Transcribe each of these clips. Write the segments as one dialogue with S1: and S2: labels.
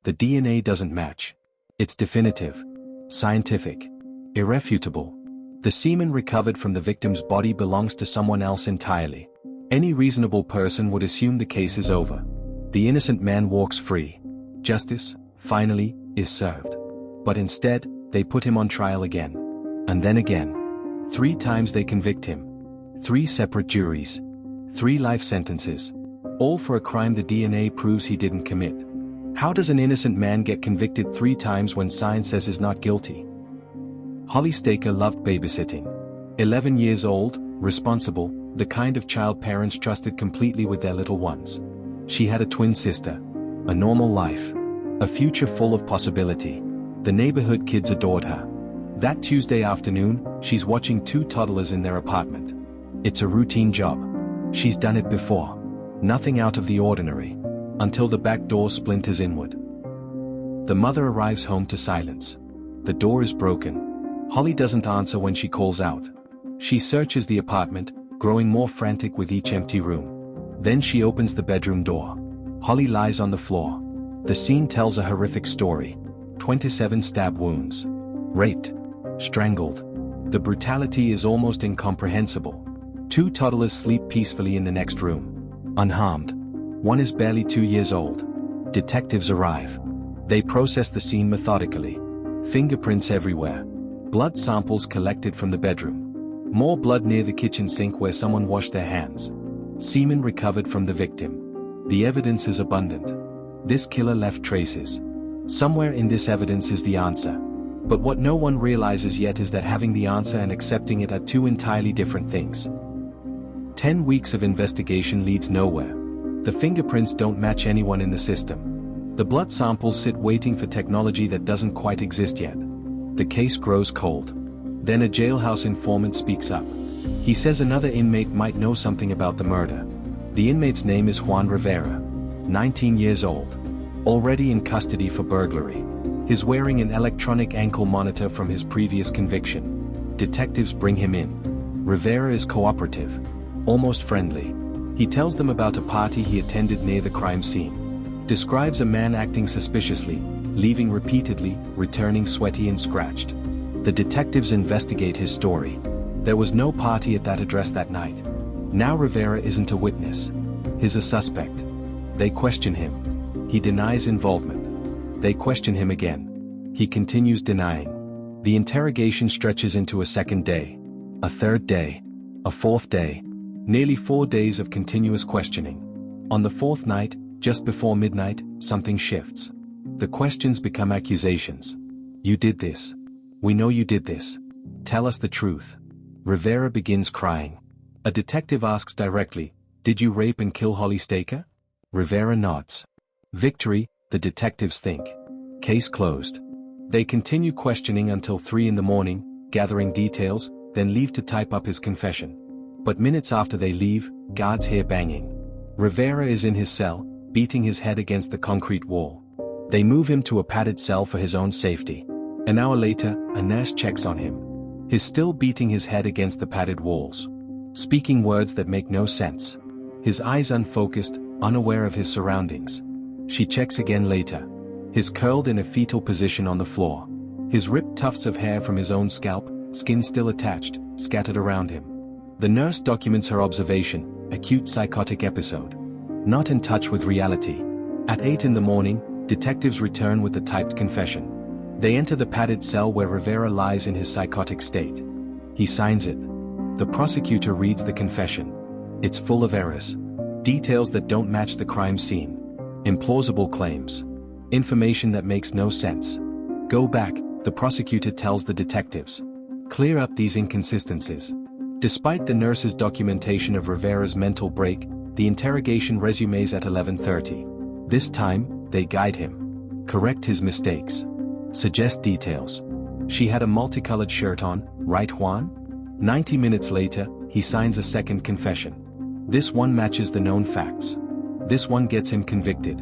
S1: The DNA doesn't match. It's definitive, scientific, irrefutable. The semen recovered from the victim's body belongs to someone else entirely. Any reasonable person would assume the case is over. The innocent man walks free. Justice, finally, is served. But instead, they put him on trial again. And then again. 3 times they convict him. 3 separate juries. 3 life sentences. All for a crime the DNA proves he didn't commit. How does an innocent man get convicted 3 times when science says he's not guilty? Holly Staker loved babysitting. 11 years old, responsible, the kind of child parents trusted completely with their little ones. She had a twin sister. A normal life. A future full of possibility. The neighborhood kids adored her. That Tuesday afternoon, she's watching 2 toddlers in their apartment. It's a routine job. She's done it before. Nothing out of the ordinary. Until the back door splinters inward. The mother arrives home to silence. The door is broken. Holly doesn't answer when she calls out. She searches the apartment, growing more frantic with each empty room. Then she opens the bedroom door. Holly lies on the floor. The scene tells a horrific story. 27 stab wounds. Raped. Strangled. The brutality is almost incomprehensible. 2 toddlers sleep peacefully in the next room. Unharmed. One is barely 2 years old. Detectives arrive. They process the scene methodically. Fingerprints everywhere. Blood samples collected from the bedroom. More blood near the kitchen sink where someone washed their hands. Semen recovered from the victim. The evidence is abundant. This killer left traces. Somewhere in this evidence is the answer. But what no one realizes yet is that having the answer and accepting it are 2 entirely different things. 10 weeks of investigation leads nowhere. The fingerprints don't match anyone in the system. The blood samples sit waiting for technology that doesn't quite exist yet. The case grows cold. Then a jailhouse informant speaks up. He says another inmate might know something about the murder. The inmate's name is Juan Rivera. 19 years old. Already in custody for burglary. He's wearing an electronic ankle monitor from his previous conviction. Detectives bring him in. Rivera is cooperative. Almost friendly. He tells them about a party he attended near the crime scene. Describes a man acting suspiciously, leaving repeatedly, returning sweaty and scratched. The detectives investigate his story. There was no party at that address that night. Now Rivera isn't a witness. He's a suspect. They question him. He denies involvement. They question him again. He continues denying. The interrogation stretches into a 2nd day. A 3rd day. A 4th day. Nearly 4 days of continuous questioning. On the 4th night, just before midnight, something shifts. The questions become accusations. You did this. We know you did this. Tell us the truth. Rivera begins crying. A detective asks directly, "Did you rape and kill Holly Staker?" Rivera nods. Victory, the detectives think. Case closed. They continue questioning until 3 in the morning, gathering details, then leave to type up his confession. But minutes after they leave, guards hear banging. Rivera is in his cell, beating his head against the concrete wall. They move him to a padded cell for his own safety. An hour later, a nurse checks on him. He's still beating his head against the padded walls. Speaking words that make no sense. His eyes unfocused, unaware of his surroundings. She checks again later. He's curled in a fetal position on the floor. His ripped tufts of hair from his own scalp, skin still attached, scattered around him. The nurse documents her observation, acute psychotic episode. Not in touch with reality. At 8 in the morning, detectives return with the typed confession. They enter the padded cell where Rivera lies in his psychotic state. He signs it. The prosecutor reads the confession. It's full of errors. Details that don't match the crime scene. Implausible claims. Information that makes no sense. Go back, the prosecutor tells the detectives. Clear up these inconsistencies. Despite the nurse's documentation of Rivera's mental break, the interrogation resumes at 11:30. This time, they guide him. Correct his mistakes. Suggest details. She had a multicolored shirt on, right Juan? 90 minutes later, he signs a 2nd confession. This one matches the known facts. This one gets him convicted.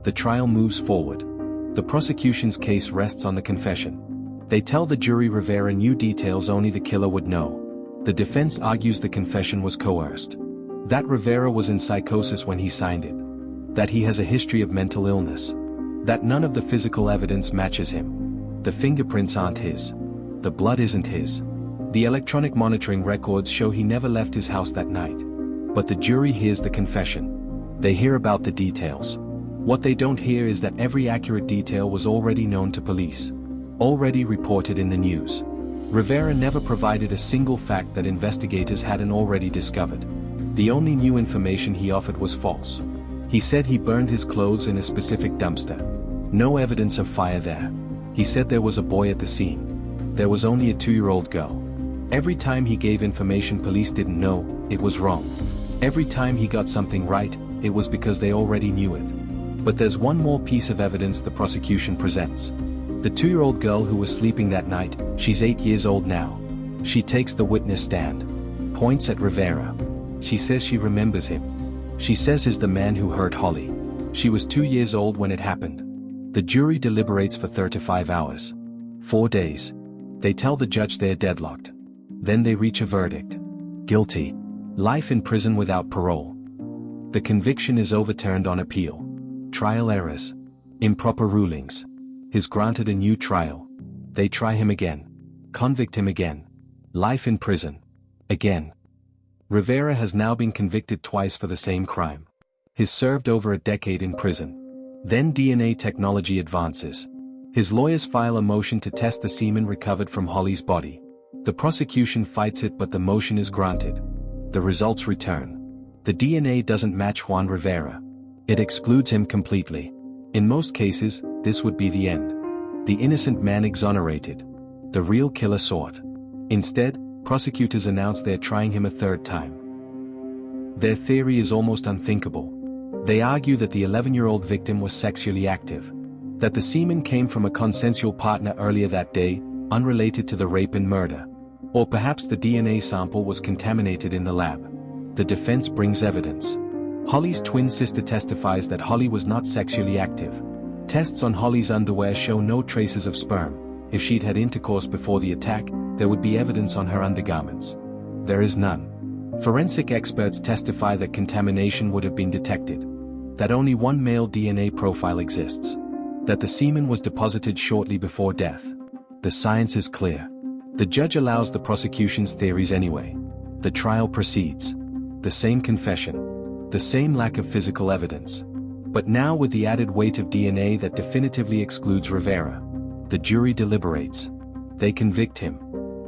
S1: The trial moves forward. The prosecution's case rests on the confession. They tell the jury Rivera knew details only the killer would know. The defense argues the confession was coerced. That Rivera was in psychosis when he signed it. That he has a history of mental illness. That none of the physical evidence matches him. The fingerprints aren't his. The blood isn't his. The electronic monitoring records show he never left his house that night. But the jury hears the confession. They hear about the details. What they don't hear is that every accurate detail was already known to police. Already reported in the news. Rivera never provided a single fact that investigators hadn't already discovered. The only new information he offered was false. He said he burned his clothes in a specific dumpster. No evidence of fire there. He said there was a boy at the scene. There was only a 2-year-old girl. Every time he gave information police didn't know, it was wrong. Every time he got something right, it was because they already knew it. But there's one more piece of evidence the prosecution presents. The 2-year-old girl who was sleeping that night, she's 8 years old now. She takes the witness stand. Points at Rivera. She says she remembers him. She says he's the man who hurt Holly. She was 2 years old when it happened. The jury deliberates for 35 hours. 4 days. They tell the judge they're deadlocked. Then they reach a verdict. Guilty. Life in prison without parole. The conviction is overturned on appeal. Trial errors. Improper rulings. He's granted a new trial. They try him again. Convict him again. Life in prison. Again. Rivera has now been convicted twice for the same crime. He's served over a decade in prison. Then DNA technology advances. His lawyers file a motion to test the semen recovered from Holly's body. The prosecution fights it, but the motion is granted. The results return. The DNA doesn't match Juan Rivera. It excludes him completely. In most cases, this would be the end. The innocent man exonerated. The real killer sought. Instead, prosecutors announce they're trying him a 3rd time. Their theory is almost unthinkable. They argue that the 11-year-old victim was sexually active. That the semen came from a consensual partner earlier that day, unrelated to the rape and murder. Or perhaps the DNA sample was contaminated in the lab. The defense brings evidence. Holly's twin sister testifies that Holly was not sexually active. Tests on Holly's underwear show no traces of sperm. If she'd had intercourse before the attack, there would be evidence on her undergarments. There is none. Forensic experts testify that contamination would have been detected. That only one male DNA profile exists. That the semen was deposited shortly before death. The science is clear. The judge allows the prosecution's theories anyway. The trial proceeds. The same confession. The same lack of physical evidence. But now with the added weight of DNA that definitively excludes Rivera. The jury deliberates. They convict him.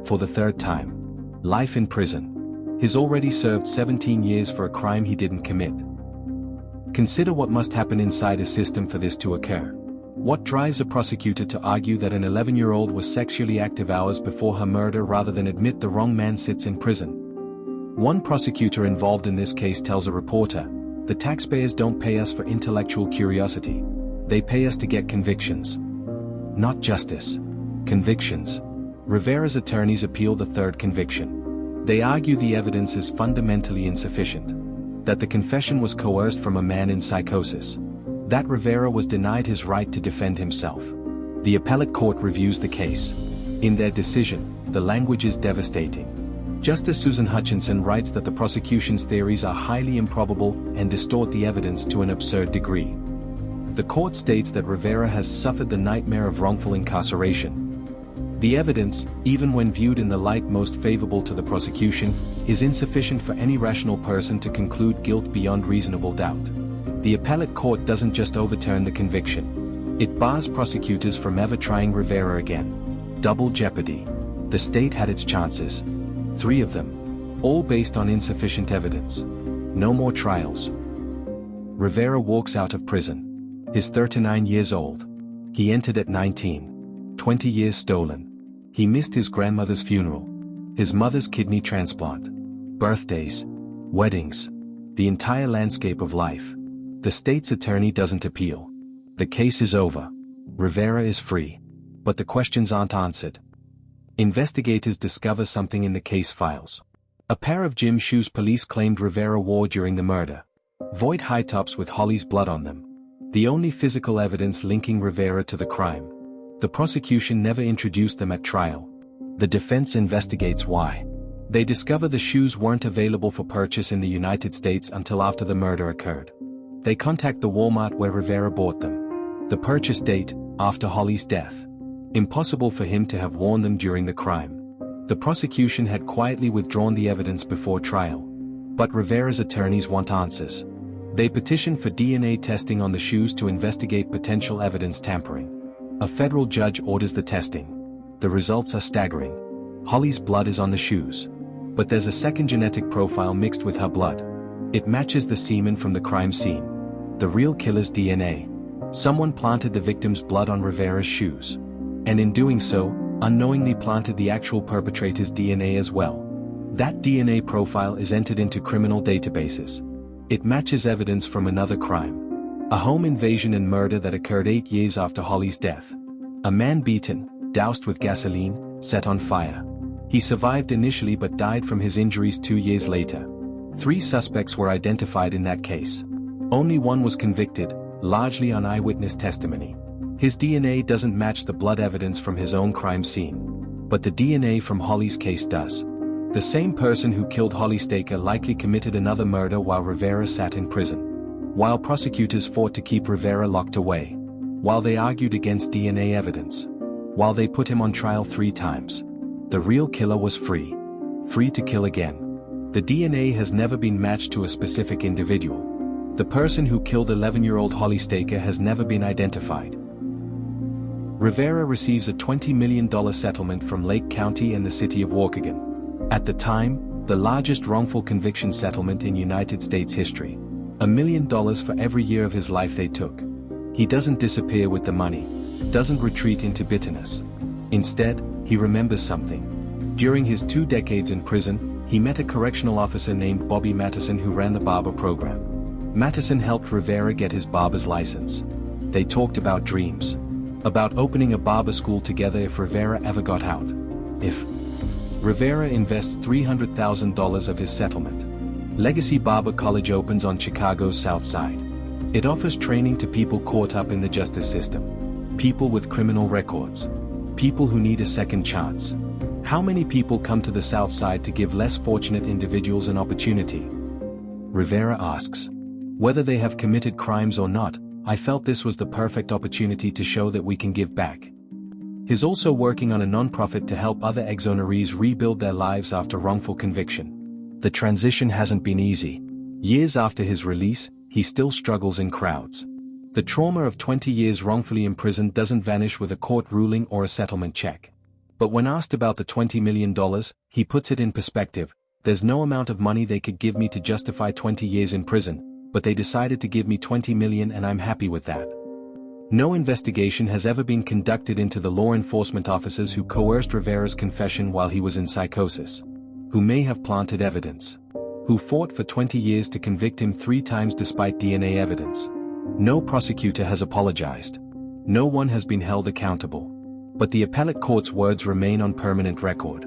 S1: For the 3rd time. Life in prison. He's already served 17 years for a crime he didn't commit. Consider what must happen inside a system for this to occur. What drives a prosecutor to argue that an 11-year-old was sexually active hours before her murder rather than admit the wrong man sits in prison? One prosecutor involved in this case tells a reporter, "The taxpayers don't pay us for intellectual curiosity. They pay us to get convictions. Not justice. Convictions." Rivera's attorneys appeal the 3rd conviction. They argue the evidence is fundamentally insufficient. That the confession was coerced from a man in psychosis. That Rivera was denied his right to defend himself. The appellate court reviews the case. In their decision, the language is devastating. Justice Susan Hutchinson writes that the prosecution's theories are highly improbable and distort the evidence to an absurd degree. The court states that Rivera has suffered the nightmare of wrongful incarceration. The evidence, even when viewed in the light most favorable to the prosecution, is insufficient for any rational person to conclude guilt beyond reasonable doubt. The appellate court doesn't just overturn the conviction. It bars prosecutors from ever trying Rivera again. Double jeopardy. The state had its chances. 3 of them. All based on insufficient evidence. No more trials. Rivera walks out of prison. He's 39 years old. He entered at 19. 20 years stolen. He missed his grandmother's funeral. His mother's kidney transplant. Birthdays. Weddings. The entire landscape of life. The state's attorney doesn't appeal. The case is over. Rivera is free. But the questions aren't answered. Investigators discover something in the case files. A pair of gym shoes police claimed Rivera wore during the murder. Void high tops with Holly's blood on them. The only physical evidence linking Rivera to the crime. The prosecution never introduced them at trial. The defense investigates why. They discover the shoes weren't available for purchase in the United States until after the murder occurred. They contact the Walmart where Rivera bought them. The purchase date, after Holly's death. Impossible for him to have warned them during the crime. The prosecution had quietly withdrawn the evidence before trial. But Rivera's attorneys want answers. They petitioned for DNA testing on the shoes to investigate potential evidence tampering. A federal judge orders the testing. The results are staggering. Holly's blood is on the shoes. But there's a second genetic profile mixed with her blood. It matches the semen from the crime scene. The real killer's DNA. Someone planted the victim's blood on Rivera's shoes. And in doing so, unknowingly planted the actual perpetrator's DNA as well. That DNA profile is entered into criminal databases. It matches evidence from another crime. A home invasion and murder that occurred 8 years after Holly's death. A man beaten, doused with gasoline, set on fire. He survived initially but died from his injuries 2 years later. 3 suspects were identified in that case. Only one was convicted, largely on eyewitness testimony. His DNA doesn't match the blood evidence from his own crime scene. But the DNA from Holly's case does. The same person who killed Holly Staker likely committed another murder while Rivera sat in prison. While prosecutors fought to keep Rivera locked away. While they argued against DNA evidence. While they put him on trial 3 times. The real killer was free. Free to kill again. The DNA has never been matched to a specific individual. The person who killed 11-year-old Holly Staker has never been identified. Rivera receives a $20 million settlement from Lake County and the city of Waukegan. At the time, the largest wrongful conviction settlement in United States history. $1 million for every year of his life they took. He doesn't disappear with the money. Doesn't retreat into bitterness. Instead, he remembers something. During his 2 decades in prison, he met a correctional officer named Bobby Mattison who ran the barber program. Mattison helped Rivera get his barber's license. They talked about dreams. About opening a barber school together if Rivera ever got out. If Rivera invests $300,000 of his settlement. Legacy Barber College opens on Chicago's South Side. It offers training to people caught up in the justice system. People with criminal records. People who need a second chance. How many people come to the South Side to give less fortunate individuals an opportunity? Rivera asks. Whether they have committed crimes or not, I felt this was the perfect opportunity to show that we can give back. He's also working on a non-profit to help other exonerees rebuild their lives after wrongful conviction. The transition hasn't been easy. Years after his release, he still struggles in crowds. The trauma of 20 years wrongfully imprisoned doesn't vanish with a court ruling or a settlement check. But when asked about the $20 million, he puts it in perspective. There's no amount of money they could give me to justify 20 years in prison, but they decided to give me $20 million and I'm happy with that. No investigation has ever been conducted into the law enforcement officers who coerced Rivera's confession while he was in psychosis. Who may have planted evidence. Who fought for 20 years to convict him 3 times despite DNA evidence. No prosecutor has apologized. No one has been held accountable. But the appellate court's words remain on permanent record.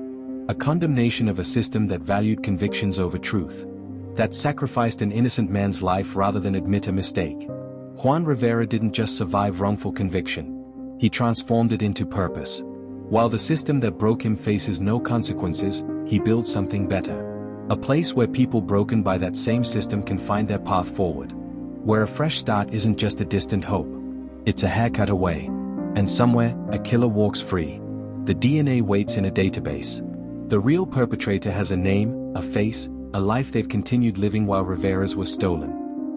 S1: A condemnation of a system that valued convictions over truth. That sacrificed an innocent man's life rather than admit a mistake. Juan Rivera didn't just survive wrongful conviction. He transformed it into purpose. While the system that broke him faces no consequences, he builds something better. A place where people broken by that same system can find their path forward. Where a fresh start isn't just a distant hope. It's a haircut away. And somewhere, a killer walks free. The DNA waits in a database. The real perpetrator has a name, a face, a life they've continued living while Rivera's was stolen.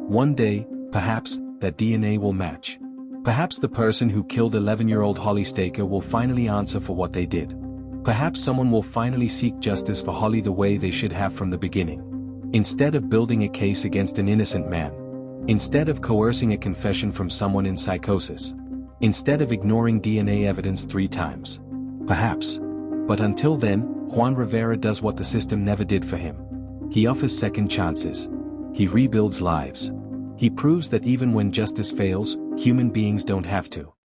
S1: One day, perhaps, that DNA will match. Perhaps the person who killed 11-year-old Holly Staker will finally answer for what they did. Perhaps someone will finally seek justice for Holly the way they should have from the beginning. Instead of building a case against an innocent man. Instead of coercing a confession from someone in psychosis. Instead of ignoring DNA evidence 3 times. Perhaps. But until then, Juan Rivera does what the system never did for him. He offers second chances. He rebuilds lives. He proves that even when justice fails, human beings don't have to.